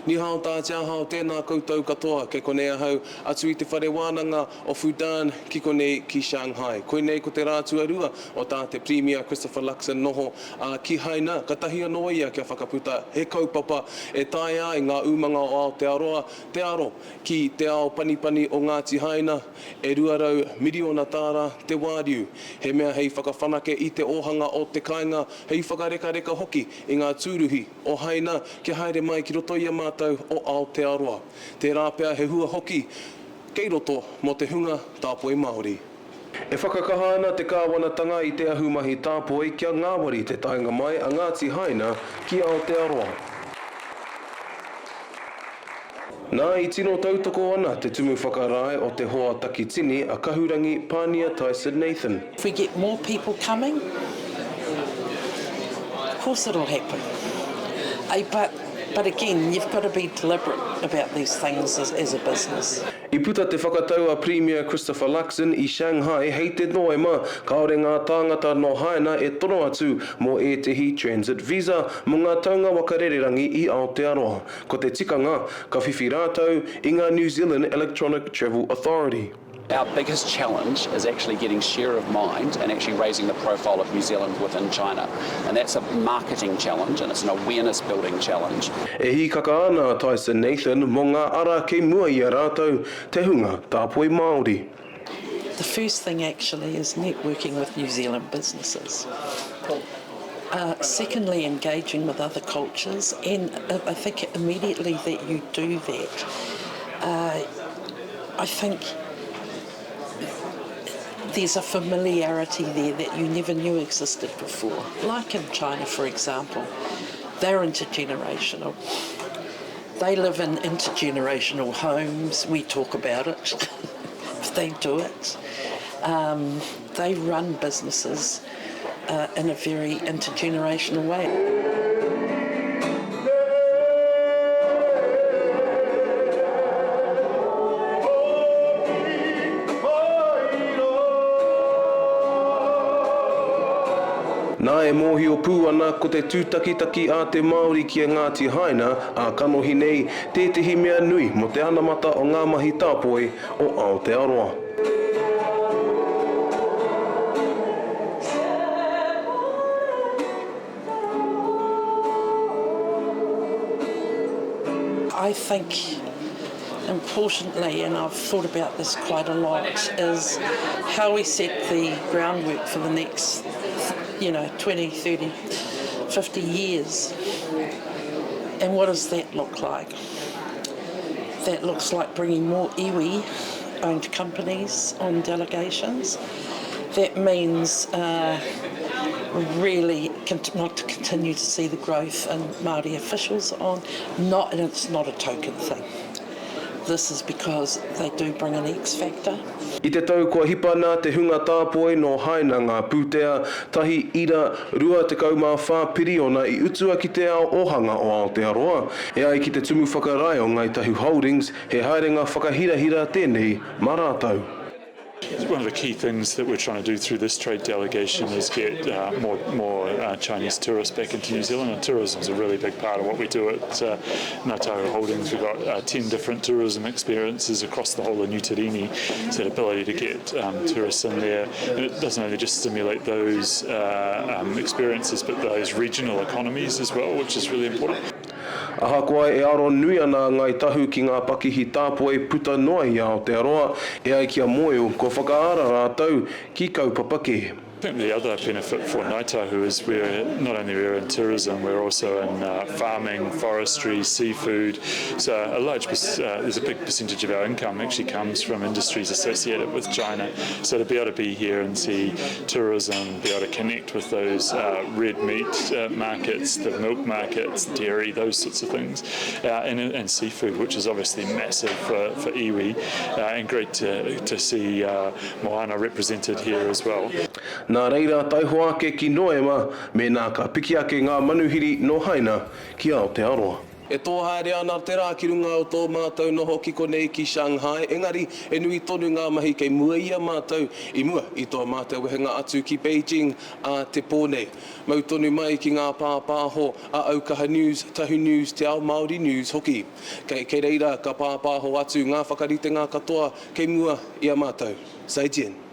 Ni hao tā te aha o tēnā koutou katoa, ke konei ahau atu I te whare wānanga o Fudan ki konei ki Shanghai. Koinei ko te rātua rua o tā te Premier Chris Luxon noho ki haina, ka tahi anō ia kia whakaputa he kaupapa e taia I ngā umanga o Aotearoa, te aro ki te ao panipani o Ngāti Haina, e 200 miliona tāra te wāriu. He mea hei whakawhanake I te ohanga o te kāinga, hei whakareka hoki I ngā tūruhi o Haina, ki haere mai ki roto ia mātou o Aotearoa. Te rāpea he hua hoki, kei roto mo te hunga tāpoi Māori. E whakakaha ana te kāwanatanga I te ahumahi tāpoi kia ngāwari te tainga mai a Ngāti Haina ki Aotearoa. Nā I tino tautoko ana te tumu whakarae o te hoa takitini a kahurangi Pania Tyson-Nathan. If we get more people coming, of course it'll happen. But again, you've got to be deliberate about these things as a business. I puta te whakatau a Premier Chris Luxon I Shanghai, hei te noema, kaore ngā tāngata no Haina e tono atu mō e tehi transit visa mō ngā taunga wakarererangi I Aotearoa. Ko te tikanga, ka whiwhi rātou I ngā New Zealand Electronic Travel Authority. Our biggest challenge is actually getting share of mind and actually raising the profile of New Zealand within China. And that's a marketing challenge and it's an awareness building challenge. E hi kaka ana Tyson-Nathan mō ngā ara kei mua I a rātou te hunga tāpoi Māori. The first thing actually is networking with New Zealand businesses. Secondly, engaging with other cultures, and I think immediately that you do that, I think there's a familiarity there that you never knew existed before. Like in China, for example, they're intergenerational. They live in intergenerational homes. We talk about it. They do it. They run businesses in a very intergenerational way. Nā e mōhi o pū ana ko te tūtakitaki a te Māori ki a Ngāti Haina a kanohi nei tētahi mea nui mo te anamata o ngā mahi tāpoi o Aotearoa. I think importantly, and I've thought about this quite a lot, is how we set the groundwork for the next 20, 30, 50 years. And what does that look like? That looks like bringing more iwi-owned companies on delegations. That means really not to continue to see the growth in Māori officials on, and it's not a token thing. This is because they do bring an X factor. I te tau kua hipana te hunga tāpoi no Haina ngā pūtea, tahi ira rua te kaumā whāpiri ona I utua ki te ao ohanga o Aotearoa. E ai ki te tumu whakarae o Ngai Tahu Holdings, he haerenga whakahirahira tēnei mā rātou. One of the key things that we're trying to do through this trade delegation is get more Chinese tourists back into New Zealand, and tourism is a really big part of what we do at Ngāi Tahu Holdings. We've got 10 different tourism experiences across the whole of New Tirini, so the ability to get tourists in there. And it doesn't only just stimulate those experiences, but those regional economies as well, which is really important. Aha koa e aro nui ana Ngai Tahu ki ngā pakihi tāpoi puta noa I Aotearoa, e ai kia moeo ko whakaara rātou ki kaupapa ke. I think the other benefit for Ngāi Tahu is we're not only in tourism, we're also in farming, forestry, seafood. So there's a big percentage of our income actually comes from industries associated with China. So to be able to be here and see tourism, be able to connect with those red meat markets, the milk markets, dairy, those sorts of things, and seafood, which is obviously massive for iwi, and great to see Moana represented here as well. Nā reira taiho ake ki Noema, me nā ka piki ake ngā manuhiri no Haina ki Aotearoa. E tōhaere ana te rā ki runga o tō mātou noho ki konei ki Shanghai. Engari, e nui tonu ngā mahi kei mua ia mātou I mua I tō mātou wehenga atu ki Beijing a te pōnei. Mau tonu mai ki ngā pāpāho a Aukaha News, Tahu News, Te Ao Māori News hoki. Kei reira ka pāpāho atu ngā whakarite ngā katoa kei mua ia mātou. Zaijian.